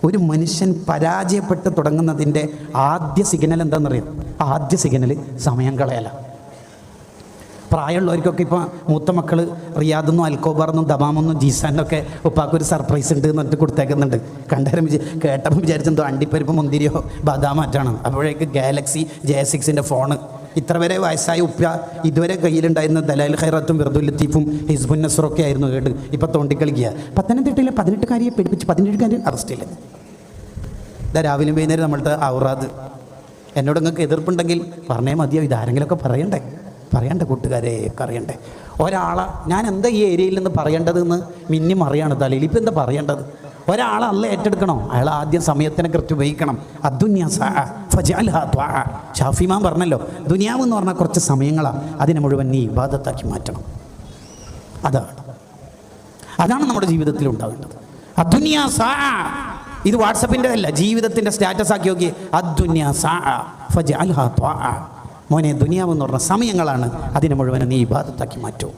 ഒരു മനുഷ്യൻ പരാജയപ്പെട്ട് തുടങ്ങുന്നതിൻ്റെ ആദ്യ സിഗ്നൽ എന്താണെന്നറിയാം? ആദ്യ സിഗ്നൽ സമയം കളയല. പ്രായമുള്ളവർക്കൊക്കെ ഇപ്പോൾ മൂത്ത മക്കൾ റിയാദെന്നും അൽക്കോബാറെന്നും ദമാമെന്നും ജീസാനൊക്കെ ഉപ്പാക്കൊരു സർപ്രൈസ് ഉണ്ട് എന്ന് പറഞ്ഞിട്ട് കൊടുത്തേക്കുന്നുണ്ട്. കണ്ടേരം കേട്ടപ്പോൾ വിചാരിച്ചെന്തോ അണ്ടിപ്പരിപ്പ് മുന്തിരിയോ ബദാമാറ്റാണ്. അപ്പോഴേക്ക് ഗാലക്സി J6 ഫോണ്. ഇത്ര വരെ വയസ്സായ ഉപ്പ ഇതുവരെ കയ്യിലുണ്ടായിരുന്ന ദലാൽ ഖൈറാത്തും വെറുദുൽ ലത്തീഫും ഹിസ്ബുൻ നസ്റൊക്കെ ആയിരുന്നു കേട്ട് ഇപ്പോൾ തോണ്ടിക്കളിക്കുക. പത്തനംതിട്ടയിലെ 18കാരിയെ പിടിപ്പിച്ച് 17കാരൻ അറസ്റ്റ് ചെയ്യില്ല. ഇതാ രാവിലെ വൈകുന്നേരം നമ്മളുടെ ഔറാദ്. എന്നോട് നിങ്ങൾക്ക് എതിർപ്പുണ്ടെങ്കിൽ പറഞ്ഞേ മതിയോ, ഇതാരെങ്കിലുമൊക്കെ പറയണ്ടേ കൂട്ടുകാരെ, അറിയണ്ടേ. ഒരാളെ ഞാൻ എന്താ ഈ ഏരിയയിൽ നിന്ന് പറയേണ്ടതെന്ന് മിന്നി മറിയാണ് തലയിൽ. ഇപ്പം എന്താ പറയേണ്ടത്? ഒരാളെ അല്ല ഏറ്റെടുക്കണോ? അയാൾ ആദ്യം സമയത്തിനെ കുറിച്ച് ഉപയോഗിക്കണം. ഷാഫിമാൻ പറഞ്ഞല്ലോ, ദുനിയാവ് എന്ന് പറഞ്ഞാൽ കുറച്ച് സമയങ്ങളാണ്, അതിനെ മുഴുവൻ നീ ഇബാദത്താക്കി മാറ്റണം. അതാണ് നമ്മുടെ ജീവിതത്തിൽ ഉണ്ടാവേണ്ടത്. അദ്ദുനിയാ സാ. ഇത് വാട്സപ്പിൻ്റെ അല്ല, ജീവിതത്തിൻ്റെ സ്റ്റാറ്റസ് ആക്കി നോക്കി. അദ്ദുനിയാ സാ ഫജഅൽഹാ ത്വാഅ. മോനെ, ദുനിയാവ് എന്ന് പറഞ്ഞ സമയങ്ങളാണ്, അതിനെ മുഴുവൻ നീ ഇബാദത്താക്കി മാറ്റൂ.